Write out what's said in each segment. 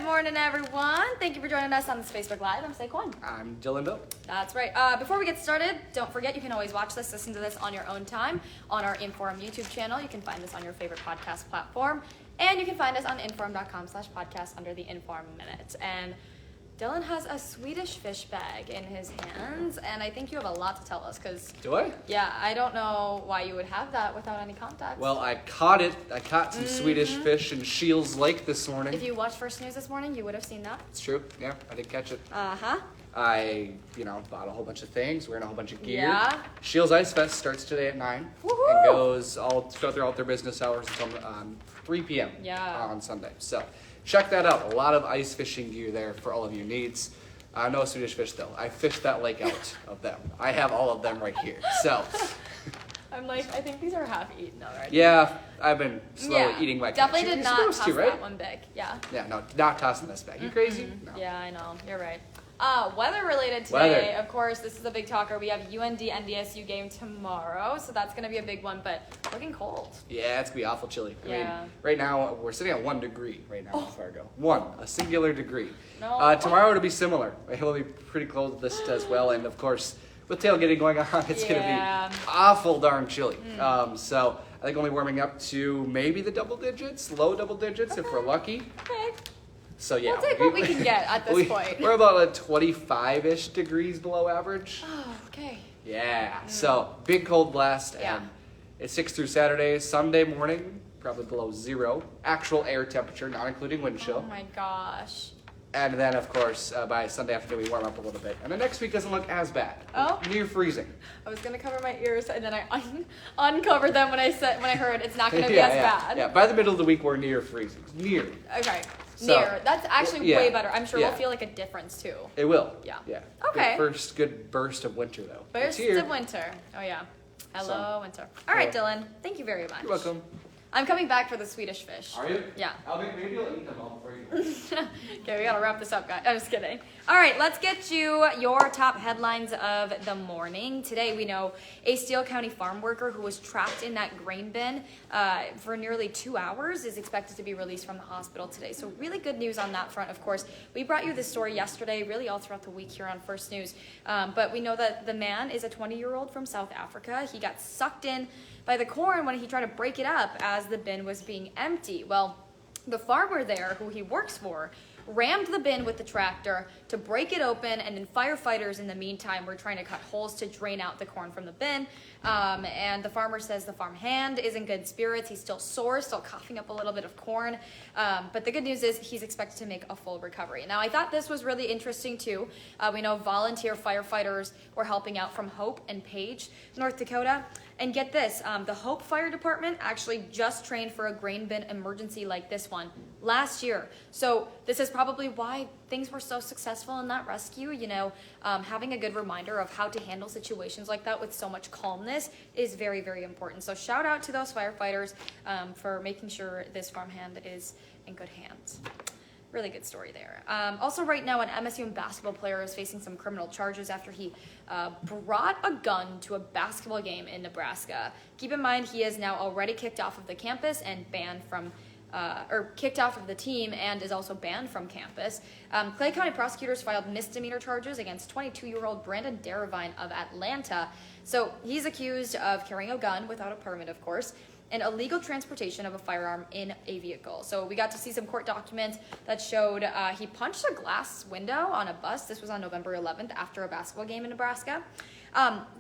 morning, everyone. Thank you for joining us on this Facebook Live. I'm Se Kwon. I'm Dylan Bill. That's right. Before we get started, don't forget you can always watch this, listen to this on your own time on our InForum YouTube channel. You can find this on your favorite podcast platform. And you can find us on inforum.com/podcast under the InForum Minute. And Dylan has a Swedish fish bag in his hands, and I think you have a lot to tell us, because... Do I? Yeah, I don't know why you would have that without any context. Well, I caught it. I caught some Swedish fish in Scheel's Lake this morning. If you watched First News this morning, you would have seen that. It's true. Yeah, I did catch it. Uh-huh. I, bought a whole bunch of things, wearing a whole bunch of gear. Yeah. Scheel's Ice Fest starts today at 9. Woohoo! And goes all throughout their business hours until 3 p.m. Yeah. On Sunday. So check that out. A lot of ice fishing gear there for all of your needs. No Swedish fish, though. I fished that lake out of them. I have all of them right here. So. I'm like, I think these are half eaten already. Yeah, I've been slowly eating my Definitely catch. did not toss that one big. Yeah. Yeah, no, not tossing this bag. You crazy? No. Yeah, I know. You're right. Weather related today, of course, this is a big talker. We have UND NDSU game tomorrow, so that's going to be a big one, but looking cold. Yeah, it's going to be awful chilly. I mean, Yeah. right now, we're sitting at 1 degree right now in Fargo. A singular degree. No. Tomorrow it'll be similar. It will be pretty cold this as well, and of course, with tailgating going on, it's going to be awful darn chilly. So I think only warming up to maybe the double digits, low double digits if we're lucky. Okay. So yeah, We'll take what we can get at this point. We're about a 25-ish degrees below average. Oh, okay. Yeah, so big cold blast, Yeah. and it's 6 through Saturday. Sunday morning, probably below 0. Actual air temperature, not including wind chill. Oh my gosh. And then, of course, by Sunday afternoon, we warm up a little bit. And the next week doesn't look as bad. Oh. Near freezing. I was gonna cover my ears, and then I uncovered them when I heard it's not gonna be as bad. Yeah, by the middle of the week, we're near freezing. Near. Okay. So, Near. That's actually way better. I'm sure we'll feel like a difference too. It will. Yeah. Yeah. Okay. First good burst of winter, though. Burst It's here. of winter. Oh yeah. Hello, winter. All right, Dylan. Thank you very much. You're welcome. I'm coming back for the Swedish fish. Are you? Yeah. Maybe I'll eat them all before you go. Okay, we gotta wrap this up, guys. I'm just kidding. All right, let's get you your top headlines of the morning. Today, we know a Steele County farm worker who was trapped in that grain bin for nearly 2 hours is expected to be released from the hospital today. So really good news on that front, of course. We brought you this story yesterday, really all throughout the week here on First News. But we know that the man is a 20-year-old from South Africa. He got sucked in by the corn when he tried to break it up as the bin was being empty. Well, the farmer there, who he works for, rammed the bin with the tractor to break it open, and then firefighters in the meantime were trying to cut holes to drain out the corn from the bin. And the farmer says the farm hand is in good spirits. He's still sore, still coughing up a little bit of corn. But the good news is he's expected to make a full recovery. Now, I thought this was really interesting too. We know volunteer firefighters were helping out from Hope and Page, North Dakota. And get this, the Hope Fire Department actually just trained for a grain bin emergency like this one last year. So this is probably why things were so successful in that rescue. Having a good reminder of how to handle situations like that with so much calmness is very, very important. So shout out to those firefighters for making sure this farmhand is in good hands. Really good story there. Also right now, an MSUM basketball player is facing some criminal charges after he brought a gun to a basketball game in Nebraska. Keep in mind, he is now already kicked off of the campus and banned from, kicked off of the team and is also banned from campus. Clay County prosecutors filed misdemeanor charges against 22-year-old Brandon Deravine of Atlanta. So he's accused of carrying a gun without a permit, of course, and illegal transportation of a firearm in a vehicle. So we got to see some court documents that showed he punched a glass window on a bus. This was on November 11th after a basketball game in Nebraska.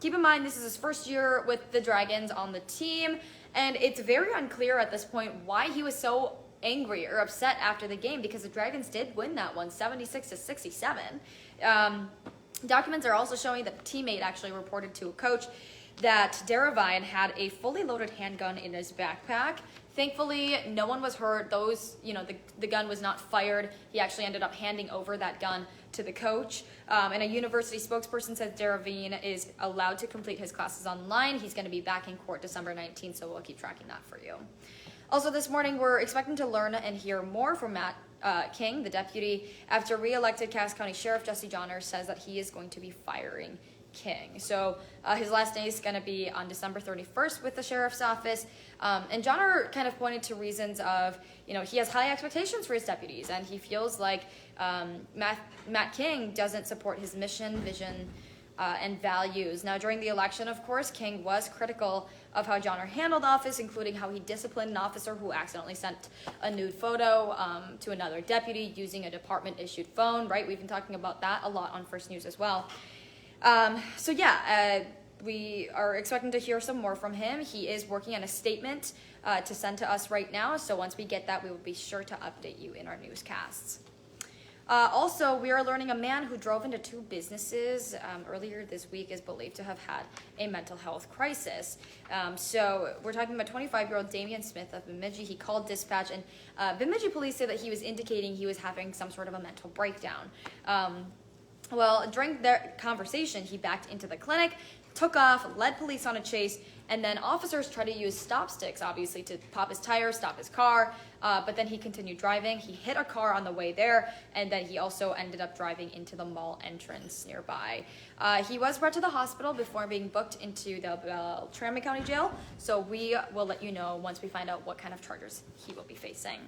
Keep in mind, this is his first year with the Dragons on the team, and it's very unclear at this point why he was so angry or upset after the game, because the Dragons did win that one, 76-67. Documents are also showing that a teammate actually reported to a coach that Deravine had a fully loaded handgun in his backpack. Thankfully, no one was hurt. The gun was not fired. He actually ended up handing over that gun to the coach. And a university spokesperson says Deravine is allowed to complete his classes online. He's going to be back in court December 19th, so we'll keep tracking that for you. Also this morning, we're expecting to learn and hear more from Matt King, the deputy, after re-elected Cass County Sheriff Jesse Johners says that he is going to be firing King. So his last day is going to be on December 31st with the sheriff's office. And Johnner kind of pointed to reasons of, he has high expectations for his deputies, and he feels like Matt King doesn't support his mission, vision, and values. Now, during the election, of course, King was critical of how Johnner handled office, including how he disciplined an officer who accidentally sent a nude photo to another deputy using a department-issued phone, right? We've been talking about that a lot on First News as well. We are expecting to hear some more from him. He is working on a statement to send to us right now, so once we get that, we will be sure to update you in our newscasts. Also, we are learning a man who drove into two businesses earlier this week is believed to have had a mental health crisis. So we're talking about 25-year-old Damian Smith of Bemidji. He called dispatch, and Bemidji police say that he was indicating he was having some sort of a mental breakdown. Well, during their conversation, he backed into the clinic, took off, led police on a chase, and then officers tried to use stop sticks, obviously, to pop his tires, stop his car, but then he continued driving. He hit a car on the way there, and then he also ended up driving into the mall entrance nearby. He was brought to the hospital before being booked into the Beltrami County Jail, so we will let you know once we find out what kind of charges he will be facing.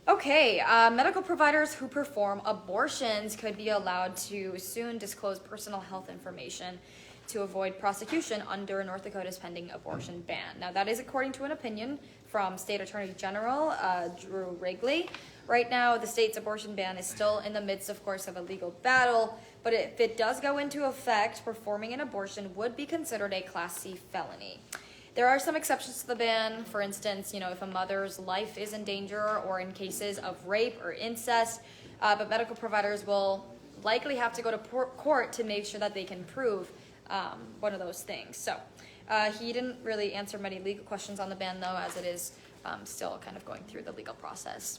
Okay, medical providers who perform abortions could be allowed to soon disclose personal health information to avoid prosecution under North Dakota's pending abortion ban. Now, that is according to an opinion from State Attorney General Drew Wrigley. Right now, the state's abortion ban is still in the midst, of course, of a legal battle, but if it does go into effect, performing an abortion would be considered a Class C felony. There are some exceptions to the ban. For instance, if a mother's life is in danger or in cases of rape or incest, but medical providers will likely have to go to court to make sure that they can prove one of those things. So he didn't really answer many legal questions on the ban, though, as it is still kind of going through the legal process.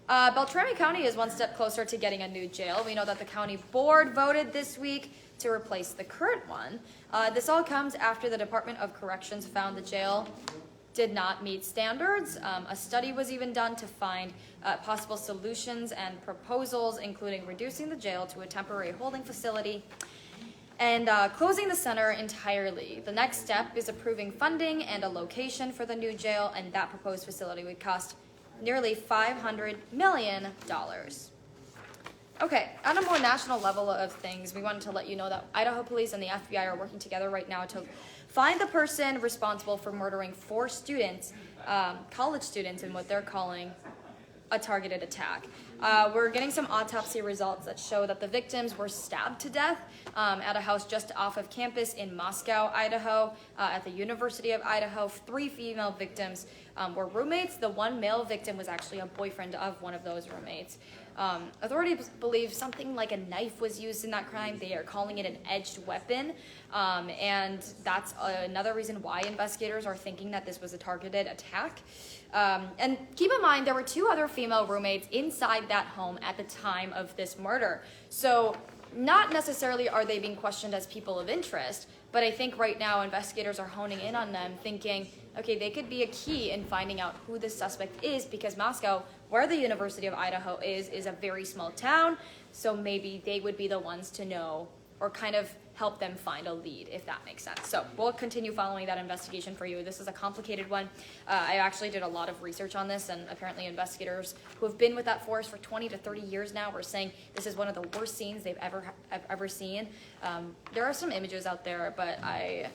Beltrami County is one step closer to getting a new jail. We know that the county board voted this week to replace the current one. This all comes after the Department of Corrections found the jail did not meet standards. A study was even done to find possible solutions and proposals, including reducing the jail to a temporary holding facility and closing the center entirely. The next step is approving funding and a location for the new jail, and that proposed facility would cost nearly $500 million. Okay, on a more national level of things, we wanted to let you know that Idaho police and the FBI are working together right now to find the person responsible for murdering 4 students, college students, in what they're calling a targeted attack. We're getting some autopsy results that show that the victims were stabbed to death at a house just off of campus in Moscow, Idaho, at the University of Idaho. 3 female victims were roommates. The one male victim was actually a boyfriend of one of those roommates. Authorities believe something like a knife was used in that crime. They are calling it an edged weapon, and that's another reason why investigators are thinking that this was a targeted attack. And keep in mind, there were 2 other female roommates inside that home at the time of this murder. So not necessarily are they being questioned as people of interest, but I think right now investigators are honing in on them, thinking, okay, they could be a key in finding out who the suspect is, because Moscow, where the University of Idaho is a very small town, so maybe they would be the ones to know or kind of help them find a lead, if that makes sense. So we'll continue following that investigation for you. This is a complicated one. I actually did a lot of research on this, and apparently investigators who have been with that force for 20 to 30 years now were saying this is one of the worst scenes they've ever seen. There are some images out there, but I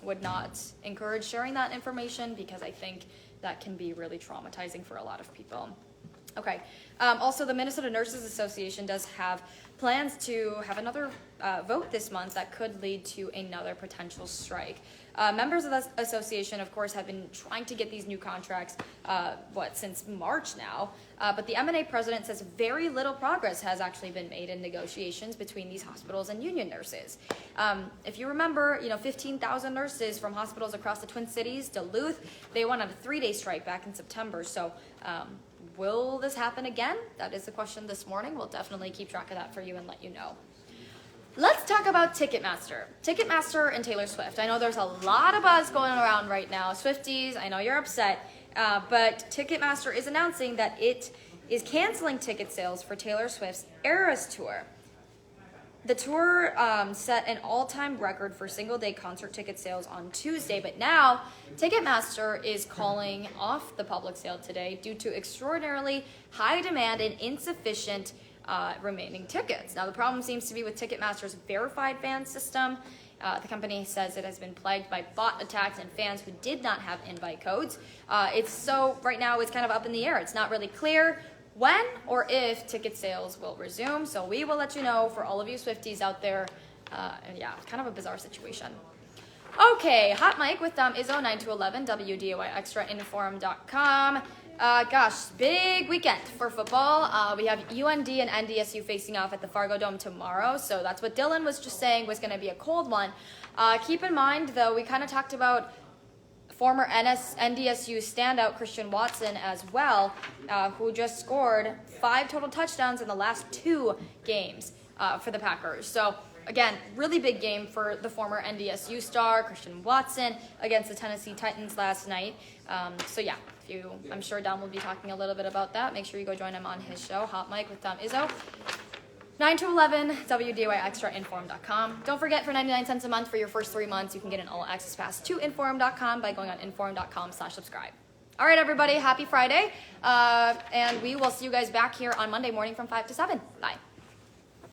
would not encourage sharing that information because I think that can be really traumatizing for a lot of people. Okay. Also, the Minnesota Nurses Association does have plans to have another vote this month that could lead to another potential strike. Members of the association, of course, have been trying to get these new contracts, since March now, but the M&A president says very little progress has actually been made in negotiations between these hospitals and union nurses. If you remember, 15,000 nurses from hospitals across the Twin Cities, Duluth, they went on a 3-day strike back in September, so will this happen again? That is the question this morning. We'll definitely keep track of that for you and let you know. Let's talk about TicketMaster. TicketMaster and Taylor Swift. I know there's a lot of buzz going around right now. Swifties, I know you're upset, but Ticketmaster is announcing that it is canceling ticket sales for Taylor Swift's Eras Tour. The tour set an all-time record for single-day concert ticket sales on Tuesday, but now TicketMaster is calling off the public sale today due to extraordinarily high demand and insufficient remaining tickets. Now, the problem seems to be with Ticketmaster's verified fan system. The company says it has been plagued by bot attacks and fans who did not have invite codes. Right now it's kind of up in the air. It's not really clear when or if ticket sales will resume. So we will let you know for all of you Swifties out there. And yeah, kind of a bizarre situation. Okay, Hot Mic with Dom Izzo, 9 to 11, WDAY Extra, InForum.com. Big weekend for football. We have UND and NDSU facing off at the Fargo Dome tomorrow. So that's what Dylan was just saying was going to be a cold one. Keep in mind, though, we kind of talked about former NDSU standout Christian Watson as well, who just scored 5 total touchdowns in the last 2 games for the Packers. So again, really big game for the former NDSU star Christian Watson against the Tennessee Titans last night. So yeah, I'm sure Dom will be talking a little bit about that. Make sure you go join him on his show, Hot Mic with Dom Izzo. 9 to 11, WDAY Extra, InForum.com. Don't forget, for 99 cents a month for your first 3 months, you can get an all-access pass to InForum.com by going on InForum.com/subscribe. All right, everybody, happy Friday. And we will see you guys back here on Monday morning from 5 to 7. Bye.